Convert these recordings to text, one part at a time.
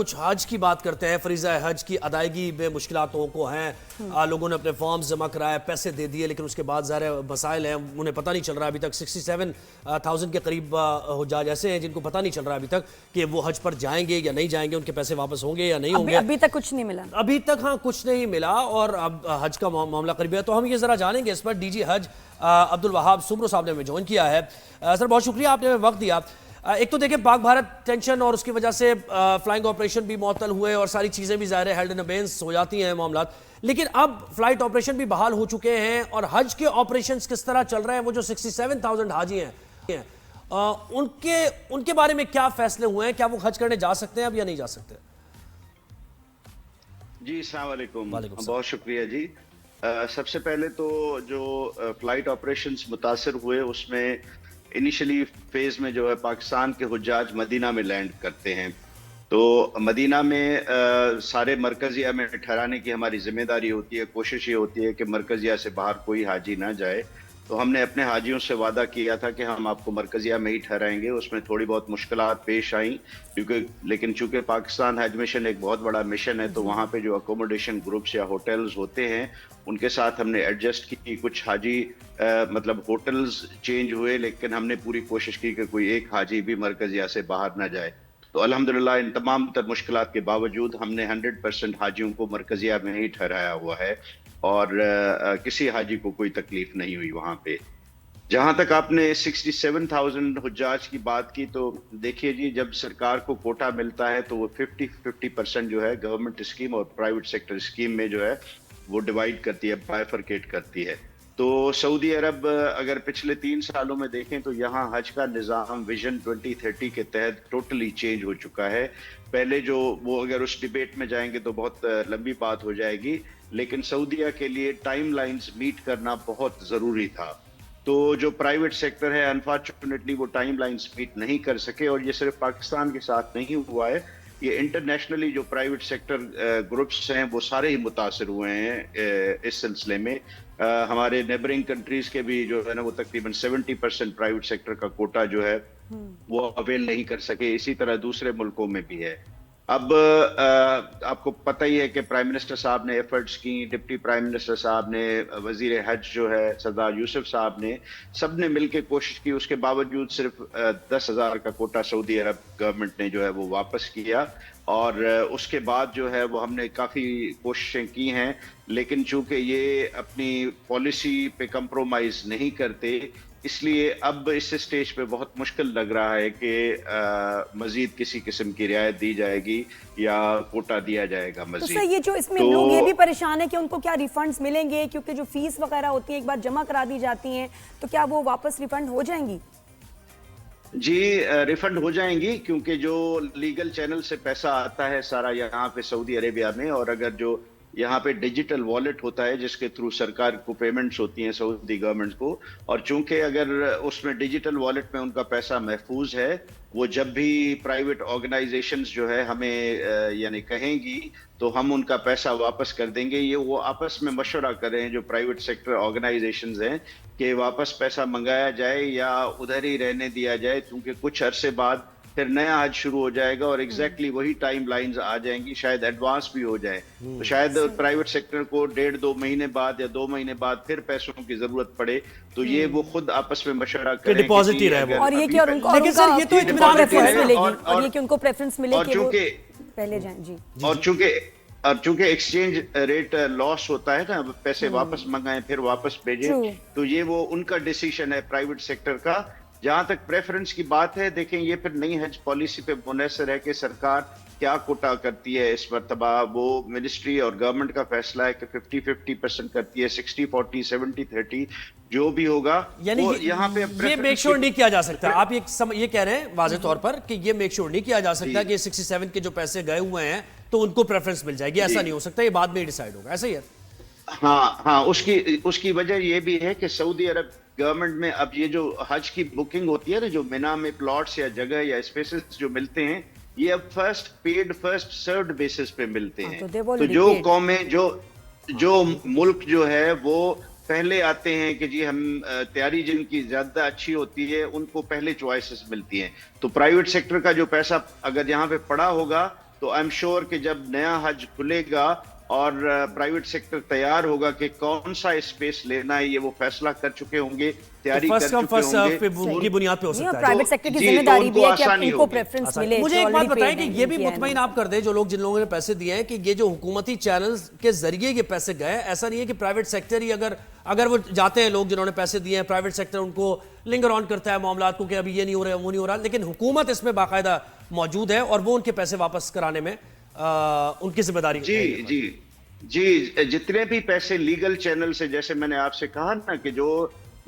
کچھ حج کی بات کرتے ہیں. فریضہ حج کی ادائیگی میں مشکلاتوں کو ہیں. لوگوں نے اپنے فارمز جمع کرائے, پیسے دے دیے, لیکن اس کے بعد ظاہر مسائل ہیں, انہیں پتہ نہیں چل رہا ابھی تک. 67,000 کے قریب حجاج ایسے ہیں جن کو پتہ نہیں چل رہا ابھی تک کہ وہ حج پر جائیں گے یا نہیں جائیں گے, ان کے پیسے واپس ہوں گے یا نہیں ہوں گے. ابھی تک کچھ نہیں ملا. ابھی تک ہاں کچھ نہیں ملا, اور اب حج کا معاملہ قریب ہے. تو ہم یہ ذرا جانیں گے اس پر. ڈی جی حج عبدالوہاب سمرو صاحب نے ہمیں جوائن کیا ہے. سر بہت شکریہ, آپ نے ہمیں وقت دیا. ایک تو دیکھیں پاک بھارت ٹینشن اور اس کی وجہ سے فلائنگ آپریشن بھی معطل ہوئے اور ساری چیزیں بھی ظاہر ہیلڈ ان ابینس ہو جاتی ہیں معاملات, لیکن اب فلائٹ آپریشن بھی بحال ہو چکے ہیں. اور حج کے آپریشنز کس طرح چل رہے ہیں؟ وہ جو 67,000 حاجی ہیں ان کے بارے میں کیا فیصلے ہوئے ہیں؟ کیا وہ حج کرنے جا سکتے ہیں اب یا نہیں جا سکتے؟ جی السلام علیکم. السلام. بہت شکریہ جی. سب سے پہلے تو جو فلائٹ آپریشنز متاثر ہوئے اس میں انیشلی فیز میں جو ہے پاکستان کے حجاج مدینہ میں لینڈ کرتے ہیں, تو مدینہ میں سارے مرکزیہ میں ٹھہرانے کی ہماری ذمہ داری ہوتی ہے. کوشش یہ ہوتی ہے کہ مرکزیہ سے باہر کوئی حاجی نہ جائے. تو ہم نے اپنے حاجیوں سے وعدہ کیا تھا کہ ہم آپ کو مرکزیہ میں ہی ٹھہرائیں گے. اس میں تھوڑی بہت مشکلات پیش آئیں لیکن چونکہ پاکستان حج مشن ایک بہت بڑا مشن ہے, تو وہاں پہ جو اکوموڈیشن گروپس یا ہوٹلز ہوتے ہیں ان کے ساتھ ہم نے ایڈجسٹ کی. کچھ حاجی مطلب ہوٹلز چینج ہوئے, لیکن ہم نے پوری کوشش کی کہ کوئی ایک حاجی بھی مرکزیہ سے باہر نہ جائے. تو الحمدللہ ان تمام تر مشکلات کے باوجود ہم نے 100% حاجیوں کو مرکزیہ میں ہی ٹھہرایا ہوا ہے, اور کسی حاجی کو کوئی تکلیف نہیں ہوئی وہاں پہ. جہاں تک آپ نے 67,000 حجاج کی بات کی, تو دیکھیے جی, جب سرکار کو کوٹا ملتا ہے تو وہ 50% جو ہے گورنمنٹ اسکیم اور پرائیویٹ سیکٹر اسکیم میں جو ہے وہ ڈیوائیڈ کرتی ہے, بائیفرکیٹ کرتی ہے. تو سعودی عرب اگر پچھلے 3 سالوں میں دیکھیں تو یہاں حج کا نظام ویژن 2030 کے تحت ٹوٹلی چینج ہو چکا ہے. پہلے جو وہ اگر اس ڈیبیٹ میں جائیں گے تو بہت لمبی بات ہو جائے گی, لیکن سعودیہ کے لیے ٹائم لائنز میٹ کرنا بہت ضروری تھا. تو جو پرائیویٹ سیکٹر ہے انفارچونیٹلی وہ ٹائم لائنز میٹ نہیں کر سکے, اور یہ صرف پاکستان کے ساتھ نہیں ہوا ہے, یہ انٹرنیشنلی جو پرائیویٹ سیکٹر گروپس ہیں وہ سارے ہی متاثر ہوئے ہیں اس سلسلے میں. ہمارے نیبرنگ کنٹریز کے بھی جو ہے نا وہ تقریباً 70% پرائیویٹ سیکٹر کا کوٹا جو ہے وہ اویل نہیں کر سکے. اسی طرح دوسرے ملکوں میں بھی ہے. اب آپ کو پتہ ہی ہے کہ پرائم منسٹر صاحب نے ایفرٹس کی, ڈپٹی پرائم منسٹر صاحب نے, وزیر حج جو ہے سردار یوسف صاحب نے, سب نے مل کے کوشش کی. اس کے باوجود صرف 10,000 کا کوٹا سعودی عرب گورنمنٹ نے جو ہے وہ واپس کیا, اور اس کے بعد جو ہے وہ ہم نے کافی کوششیں کی ہیں, لیکن چونکہ یہ اپنی پالیسی پہ کمپرومائز نہیں کرتے, اس لیے اب اس سٹیج پہ بہت مشکل لگ رہا ہے کہ مزید کسی قسم کی رعایت دی جائے گی یا کوٹا دیا جائے گا مزید. تو سر یہ جو اس میں لوگ یہ بھی پریشان ہے کہ ان کو کیا ریفنڈز ملیں گے, کیونکہ جو فیس وغیرہ ہوتی ہے ایک بار جمع کرا دی جاتی ہیں, تو کیا وہ واپس ریفنڈ ہو جائیں گی؟ جی ریفنڈ ہو جائیں گی, کیونکہ جو لیگل چینل سے پیسہ آتا ہے سارا یہاں پہ سعودی عربیہ میں, اور اگر جو یہاں پہ ڈیجیٹل والیٹ ہوتا ہے جس کے تھرو سرکار کو پیمنٹس ہوتی ہیں سعودی گورنمنٹ کو, اور چونکہ اگر اس میں ڈیجیٹل والیٹ میں ان کا پیسہ محفوظ ہے, وہ جب بھی پرائیویٹ آرگنائزیشنز جو ہے ہمیں یعنی کہیں گی تو ہم ان کا پیسہ واپس کر دیں گے. یہ وہ آپس میں مشورہ کریں جو پرائیویٹ سیکٹر آرگنائزیشنز ہیں کہ واپس پیسہ منگایا جائے یا ادھر ہی رہنے دیا جائے, کیونکہ کچھ عرصے بعد پھر نیا حج شروع ہو جائے گا اور ایگزیکٹلی وہی ٹائم لائنز آ جائیں گی, شاید ایڈوانس بھی ہو جائے. تو شاید پرائیویٹ سیکٹر کو 1.5-2 مہینے بعد یا 2 مہینے بعد پھر پیسوں کی ضرورت پڑے, تو یہ وہ خود آپس میں مشورہ کریں کہ ڈپازٹ ہی رہے. اور یہ کہ لیکن سر یہ تو اطمینان پریفرنس ملے گی, اور یہ کہ ان کو پریفرنس ملے کہ وہ پہلے جائیں. جی, اور چونکہ ایکسچینج ریٹ لاس ہوتا ہے نا, پیسے واپس منگائیں پھر واپس بھیجیں, تو یہ وہ ان کا ڈیسیشن ہے پرائیویٹ سیکٹر کا. جہاں تک پریفرنس کی بات ہے, دیکھیں یہ پھر نئی حج پالیسی پہ منحصر ہے کہ سرکار کیا کوٹا کرتی ہے اس مرتبہ. وہ منسٹری اور گورنمنٹ کا فیصلہ ہے کہ 50-50% کرتی ہے, 60-40, 70-30 جو بھی ہوگا. یعنی یہاں پہ یہ میک شور نہیں کیا جا سکتا. آپ یہ کہہ رہے ہیں واضح طور پر کہ یہ میک شور نہیں کیا جا سکتا کہ 67 کے جو پیسے گئے ہوئے ہیں تو ان کو پریفرنس مل جائے گی, ایسا نہیں ہو سکتا, یہ بعد میں ہی ڈیسائیڈ ہوگا, ایسا ہی ہے. ہاں اس کی وجہ یہ بھی ہے کہ سعودی عرب گورنمنٹ میں اب یہ جو حج کی بکنگ ہوتی ہے نا, جو مینا میں پلاٹس یا جگہ یا اسپیسز جو ملتے ہیں, یہ اب first paid first served basis پہ ملتے ہیں. تو جو قومیں جو ملک جو ہے وہ پہلے آتے ہیں کہ جی ہم تیاری جن کی زیادہ اچھی ہوتی ہے ان کو پہلے چوائسز ملتی ہیں. تو پرائیویٹ سیکٹر کا جو پیسہ اگر یہاں پہ پڑا ہوگا तो आई एम श्योर कि जब नया हज खुलेगा और प्राइवेट सेक्टर तैयार होगा कि कौन सा स्पेस लेना है, ये वो फैसला कर चुके होंगे, तैयारी कर फर्स्ट कम चुके फर्स्ट सर्व होंगे। की बुनियाद पे हो सकता है। प्राइवेट सेक्टर की जी, तो जिम्मेदारी उनको भी है कि आसानी उनको होगी। प्रेफरेंस मिले। मुझे जो एक बात already बताएं paid कि हैं ये भी इनकी मुतमईन है। आप कर दें, जो लोग जिन लोगों ने पैसे दिए हैं, कि ये जो हुकूमती चैनल्स के जरिए ये पैसे गए, ऐसा नहीं है कि प्राइवेट सेक्टर ही अगर वो जाते हैं, लोग जिन्होंने पैसे दिए हैं, प्राइवेट सेक्टर उनको लिंगर ऑन करता है मामलात को कि अभी ये नहीं हो रहा है, वो नहीं हो रहा, लेकिन हुकूमत इसमें बाकायदा मौजूद है और वो उनके पैसे वापस कराने में उनकी जिम्मेदारी जी है। जी जी, जितने भी पैसे लीगल चैनल से, जैसे मैंने आपसे कहा ना कि जो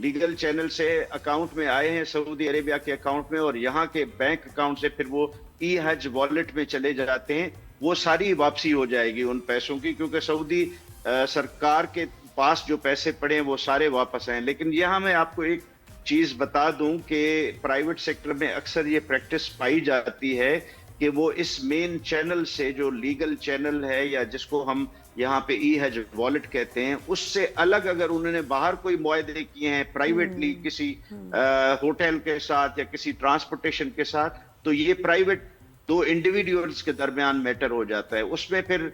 लीगल चैनल से अकाउंट में आए हैं सऊदी अरेबिया के अकाउंट में और यहाँ के बैंक अकाउंट से फिर वो ई हज वॉलेट में चले जाते हैं, वो सारी वापसी हो जाएगी उन पैसों की, क्योंकि सऊदी सरकार के पास जो पैसे पड़े हैं वो सारे वापस आए। लेकिन यहाँ मैं आपको एक चीज बता दूं कि प्राइवेट सेक्टर में अक्सर ये प्रैक्टिस पाई जाती है कि वो इस मेन चैनल से, जो लीगल चैनल है या जिसको हम यहाँ पे ई हज वॉलेट कहते हैं, उससे अलग अगर उन्होंने बाहर कोई मुआहदे किए हैं प्राइवेटली किसी होटल के साथ या किसी ट्रांसपोर्टेशन के साथ, तो ये प्राइवेट दो इंडिविजुअल्स के दरमियान मैटर हो जाता है। उसमें फिर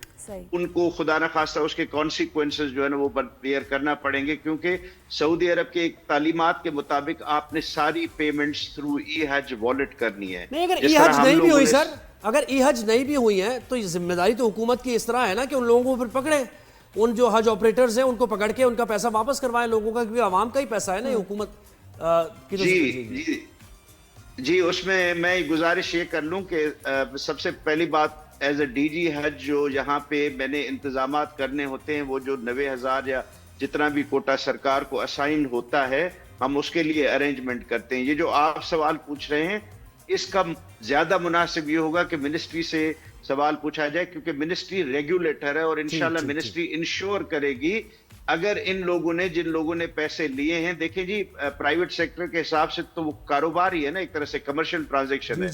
उनको खुदा न खास्ता उसके कॉन्सिक्वेंसेस जो है ना वो बेयर करना पड़ेंगे, क्योंकि सऊदी अरब के तालीमात के मुताबिक आपने सारी पेमेंट्स थ्रू ई हज वॉलेट करनी है। नहीं, अगर ई हज नहीं भी हुई सर, अगर ई हज नहीं भी हुई है तो जिम्मेदारी तो हुकूमत की इस तरह है ना कि उन लोगों को फिर पकड़े, उन जो हज ऑपरेटर्स हैं उनको पकड़ के उनका पैसा वापस करवाएं लोगों का, क्योंकि आवाम का ही पैसा है ना, ये हुकूमत की तो जी जी, उसमें मैं गुजारिश ये कर लूं कि सबसे पहली बात एज ए डीजी हज जो यहाँ पे मैंने इंतजामात करने होते हैं, वो जो 90,000 या जितना भी कोटा सरकार को असाइन होता है, हम उसके लिए अरेंजमेंट करते हैं। ये जो आप सवाल पूछ रहे हैं, इसका ज्यादा मुनासिब ये होगा कि मिनिस्ट्री से सवाल पूछा जाए, क्योंकि मिनिस्ट्री रेगुलेटर है और इंशाल्लाह मिनिस्ट्री इंश्योर करेगी अगर इन लोगों ने, जिन लोगों ने पैसे लिए हैं, देखिए जी प्राइवेट सेक्टर के हिसाब से तो वो कारोबार ही है ना, एक तरह से कमर्शियल ट्रांजैक्शन है।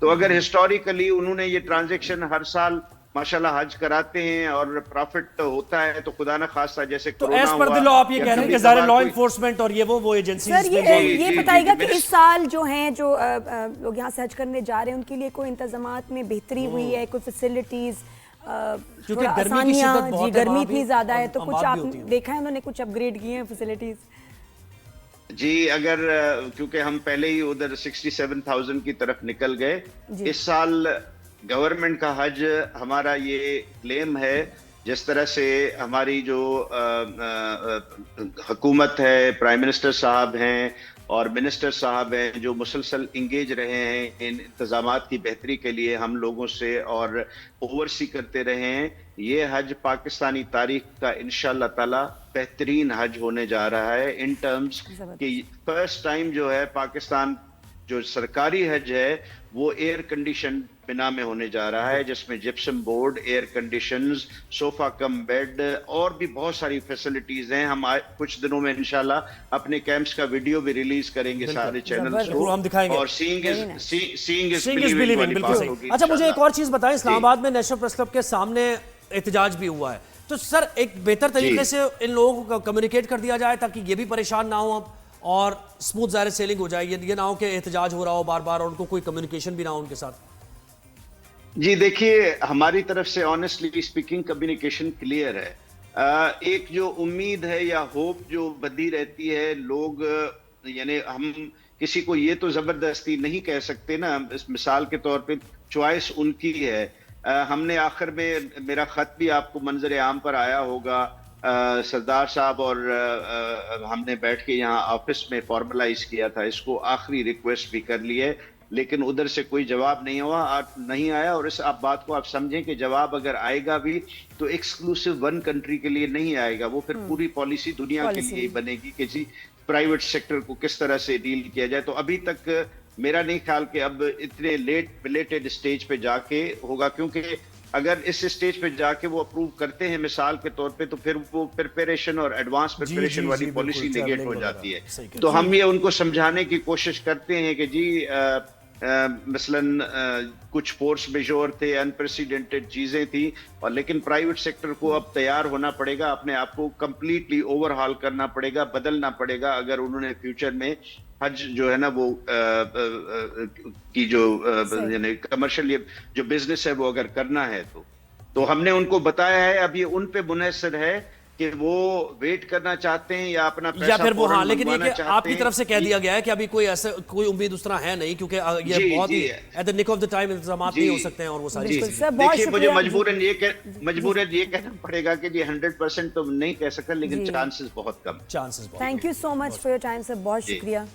तो अगर हिस्टोरिकली उन्होंने ये ट्रांजैक्शन हर साल माशाल्लाह हज कराते हैं और प्रॉफिट होता है, तो खुदा न खासा जैसे तो एज पर द लॉ आप ये कह रहे हैं कि ज़ाहिर लॉ एनफोर्समेंट और ये वो एजेंसी सर ये बताइएगा कि इस साल जो हैं जो लोग यहाँ से हज करने जा रहे हैं उनके लिए कोई इंतजामात में बेहतरी हुई है, कोई फैसिलिटीज, क्योंकि गर्मी की शिद्दत बहुत है, गर्मी इतनी ज्यादा है, तो कुछ आपने देखा है उन्होंने कुछ अपग्रेड किए हैं फैसिलिटीज? जी, अगर क्योंकि हम पहले ही उधर 67,000 की तरफ निकल गए, इस साल गवर्नमेंट का हज हमारा ये क्लेम है, जिस तरह से हमारी जो हुकूमत है, प्राइम मिनिस्टर साहब हैं और मिनिस्टर साहब हैं, जो मुसलसल इंगेज रहे हैं इन इंतजामात की बेहतरी के लिए हम लोगों से और ओवरसी करते रहे हैं, ये हज पाकिस्तानी तारीख का इंशाअल्लाह ताला बेहतरीन हज होने जा रहा है, इन टर्म्स कि फर्स्ट टाइम जो है पाकिस्तान जो सरकारी हज है वो एयर कंडीशन बिना में होने जा रहा है, जिसमें gypsum board, air conditions, sofa cum bed और भी बहुत सारी फैसिलिटीज हैं। हम कुछ दिनों में इंशाल्लाह अपने कैंप्स का वीडियो भी रिलीज करेंगे सारे चैनल्स को, हम दिखाएंगे और सीइंग इज बिलीविंग वाली बात होगी। अच्छा, मुझे एक और चीज बताएं, इस्लामाबाद में नेशनल प्रेस क्लब के सामने एहतजाज भी हुआ है, तो सर एक बेहतर तरीके से इन लोगों को कम्युनिकेट कर दिया जाए ताकि ये भी परेशान ना हो अब और स्मूथ ज़ाहिर सेलिंग हो जाए, ये ना हो कि एहतजाज हो रहा हो बार बार और उनको कोई कम्युनिकेशन भी ना हो उनके साथ। जी देखिए, हमारी तरफ से ऑनेस्टली स्पीकिंग कम्युनिकेशन क्लियर है। एक जो उम्मीद है या होप जो बंधी रहती है, लोग यानी हम किसी को ये तो जबरदस्ती नहीं कह सकते ना, इस मिसाल के तौर पे चॉइस उनकी है। हमने आखिर में, मेरा खत भी आपको मंजर आम पर आया होगा, सरदार साहब और हमने बैठ के यहाँ ऑफिस में फॉर्मलाइज किया था इसको, आखिरी रिक्वेस्ट भी कर ली है, लेकिन उधर से कोई जवाब नहीं आया। और इस आप बात को आप समझें कि जवाब अगर आएगा भी तो एक्सक्लूसिव वन कंट्री के लिए नहीं आएगा, वो फिर पूरी पॉलिसी दुनिया के लिए बनेगी कि जी प्राइवेट सेक्टर को किस तरह से डील किया जाए। तो अभी तक मेरा नहीं ख्याल कि अब इतने बिलेटेड स्टेज पे जाके होगा, क्योंकि अगर इस स्टेज पे जाके वो अप्रूव करते हैं मिसाल के तौर पे, तो फिर वो प्रिपरेशन और एडवांस प्रिपरेशन वाली पॉलिसी नेगेट हो जाती है। तो हम ये उनको समझाने की कोशिश करते हैं कि जी मसलन कुछ फोर्स मेजोर थे, अनप्रेसिडेंटेड चीजें थी, और लेकिन प्राइवेट सेक्टर को अब तैयार होना पड़ेगा, अपने आप को कंप्लीटली ओवरहॉल करना पड़ेगा, बदलना पड़ेगा अगर उन्होंने फ्यूचर में हज जो है ना वो की जो यानी कमर्शियल जो बिजनेस है वो अगर करना है तो हमने उनको बताया है, अब ये उन पे मुनहसर है कि वो वेट करना चाहते हैं या अपना पैसा या फिर वो, फौरन हाँ, लेकिन ये मंगवाना कि चाहते आपकी हैं। तरफ से कह दिया गया है कि अभी कोई ऐसा कोई उम्मीद उस तरह है नहीं, क्योंकि ये जी, बहुत ही जी। At the nick of the time इंतजामात नहीं हो सकते हैं और वो सारी जी, बिल्कुल चीजें। सर, बहुत देखिए मुझे शुक्रिया। मजबूरन ये कहना पड़ेगा कि ये 100% तो नहीं कह सकता, लेकिन जी। चांसेस बहुत कम। चांसेस बहुत thank you so much for your time sir, बहुत जी। शुक्रिया।